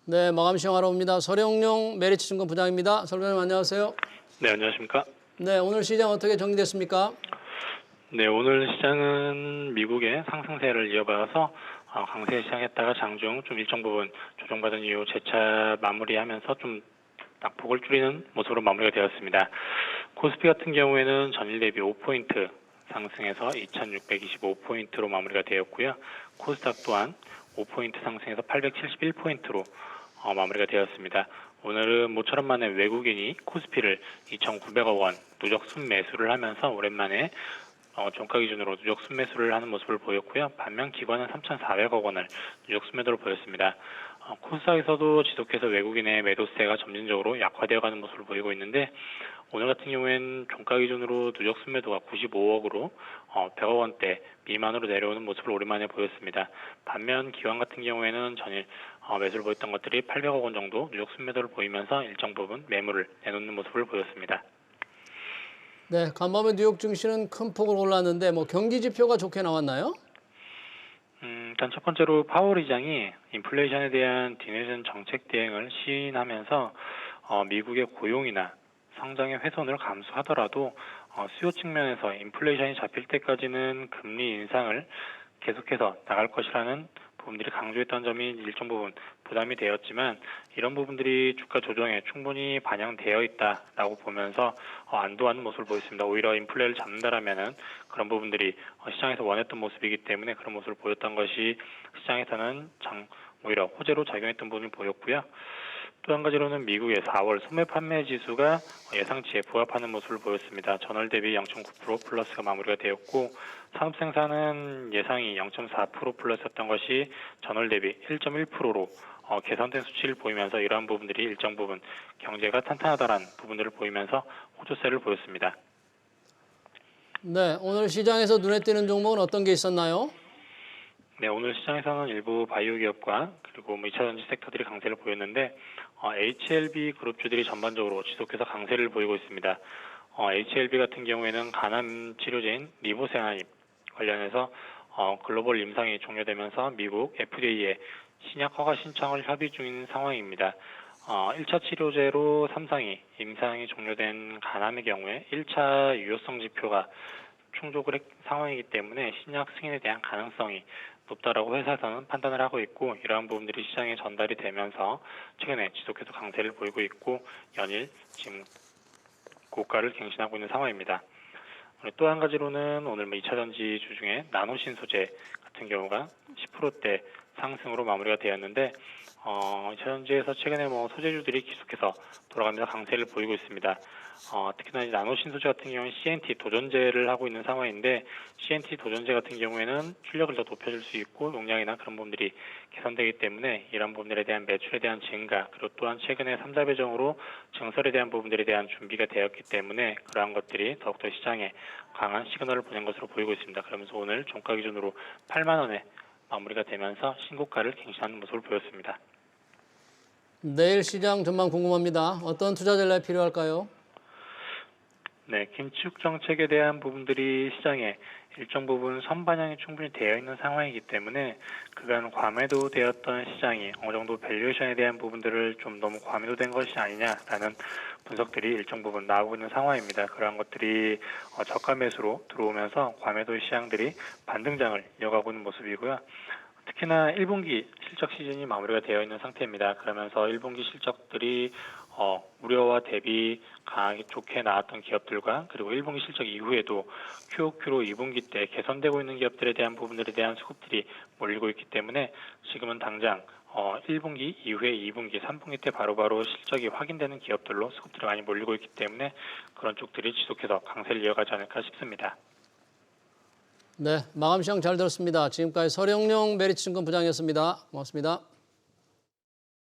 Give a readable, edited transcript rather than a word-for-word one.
네, 마감 시황하러 옵니다. 서령용 메리츠증권 부장입니다. 설명님 안녕하세요. 네, 안녕하십니까? 네, 오늘 시장 어떻게 정리됐습니까? 네, 오늘 시장은 미국의 상승세를 이어받아서 강세 시작했다가 장중 좀 일정 부분 조정받은 이후 재차 마무리하면서 좀 낙폭을 줄이는 모습으로 마무리가 되었습니다. 코스피 같은 경우에는 전일 대비 5포인트 상승해서 2625포인트로 마무리가 되었고요. 코스닥 또한 5포인트 상승해서 871포인트로 마무리가 되었습니다. 오늘은 모처럼 만에 외국인이 코스피를 2,900억 원 누적 순매수를 하면서 오랜만에 종가 기준으로 누적 순매수를 하는 모습을 보였고요. 반면 기관은 3,400억 원을 누적 순매도를 보였습니다. 코스닥에서도 지속해서 외국인의 매도세가 점진적으로 약화되어가는 모습을 보이고 있는데 오늘 같은 경우에는 종가 기준으로 누적 순매도가 95억으로 100억 원대 미만으로 내려오는 모습을 오랜만에 보였습니다. 반면 기관 같은 경우에는 전일 매수를 보였던 것들이 800억 원 정도 누적 순매도를 보이면서 일정 부분 매물을 내놓는 모습을 보였습니다. 네, 간밤에 뉴욕 증시는 큰 폭으로 올랐는데 경기 지표가 좋게 나왔나요? 일단 첫 번째로 파월 의장이 인플레이션에 대한 뒤늦은 정책 대응을 시인하면서 미국의 고용이나 성장의 훼손을 감수하더라도 수요 측면에서 인플레이션이 잡힐 때까지는 금리 인상을 계속해서 나갈 것이라는 부분들이 강조했던 점이 일정 부분 부담이 되었지만 이런 부분들이 주가 조정에 충분히 반영되어 있다라고 보면서 안도하는 모습을 보였습니다. 오히려 인플레를 잡는다라면은 그런 부분들이 시장에서 원했던 모습이기 때문에 그런 모습을 보였던 것이 시장에서는 오히려 호재로 작용했던 부분이 보였고요. 또 한 가지로는 미국의 4월 소매 판매 지수가 예상치에 부합하는 모습을 보였습니다. 전월 대비 0.9% 플러스가 마무리가 되었고 산업 생산은 예상이 0.4% 플러스였던 것이 전월 대비 1.1%로 개선된 수치를 보이면서 이러한 부분들이 일정 부분 경제가 탄탄하다는 부분들을 보이면서 호조세를 보였습니다. 네, 오늘 시장에서 눈에 띄는 종목은 어떤 게 있었나요? 네, 오늘 시장에서는 일부 바이오 기업과 그리고 2차전지 섹터들이 강세를 보였는데 HLB 그룹주들이 전반적으로 지속해서 강세를 보이고 있습니다. HLB 같은 경우에는 간암 치료제인 리보세라닙 관련해서 글로벌 임상이 종료되면서 미국 FDA에 신약 허가 신청을 협의 중인 상황입니다. 1차 치료제로 3상이 임상이 종료된 간암의 경우에 1차 유효성 지표가 충족을 한 상황이기 때문에 신약 승인에 대한 가능성이 높다라고 회사에서는 판단을 하고 있고 이러한 부분들이 시장에 전달이 되면서 최근에 지속해서 강세를 보이고 있고 연일 지금 고가를 갱신하고 있는 상황입니다. 또 한 가지로는 오늘 2차전지 주중에 나노신소재 같은 경우가 10%대 상승으로 마무리가 되었는데 2차전지에서 최근에 소재주들이 계속해서 돌아가면서 강세를 보이고 있습니다. 특히나 나노신소재 같은 경우는 CNT 도전제를 하고 있는 상황인데 CNT 도전제 같은 경우에는 출력을 더 높여줄 수 있고 용량이나 그런 부분들이 개선되기 때문에 이런 부분들에 대한 매출에 대한 증가 그리고 또한 최근에 3자 배정으로 증설에 대한 부분들에 대한 준비가 되었기 때문에 그러한 것들이 더욱더 시장에 강한 시그널을 보낸 것으로 보이고 있습니다. 그러면서 오늘 종가 기준으로 8만 원에 마무리가 되면서 신고가를 갱신하는 모습을 보였습니다. 내일 시장 전망 궁금합니다. 어떤 투자 전략이 필요할까요? 네, 긴축 정책에 대한 부분들이 시장에 일정 부분 선반영이 충분히 되어 있는 상황이기 때문에 그간 과매도되었던 시장이 어느 정도 밸류에이션에 대한 부분들을 좀 너무 과매도된 것이 아니냐라는 분석들이 일정 부분 나오고 있는 상황입니다. 그러한 것들이 저가 매수로 들어오면서 과매도 시장들이 반등장을 이어가고 있는 모습이고요. 특히나 1분기 실적 시즌이 마무리가 되어 있는 상태입니다. 그러면서 1분기 실적들이 우려와 대비 강하게 좋게 나왔던 기업들과 그리고 1분기 실적 이후에도 QOQ로 2분기 때 개선되고 있는 기업들에 대한 부분들에 대한 수급들이 몰리고 있기 때문에 지금은 당장 1분기 이후에 2분기, 3분기 때 바로바로 실적이 확인되는 기업들로 수급들이 많이 몰리고 있기 때문에 그런 쪽들이 지속해서 강세를 이어가지 않을까 싶습니다. 네, 마감 시황 잘 들었습니다. 지금까지 서령용 메리츠증권 부장이었습니다. 고맙습니다.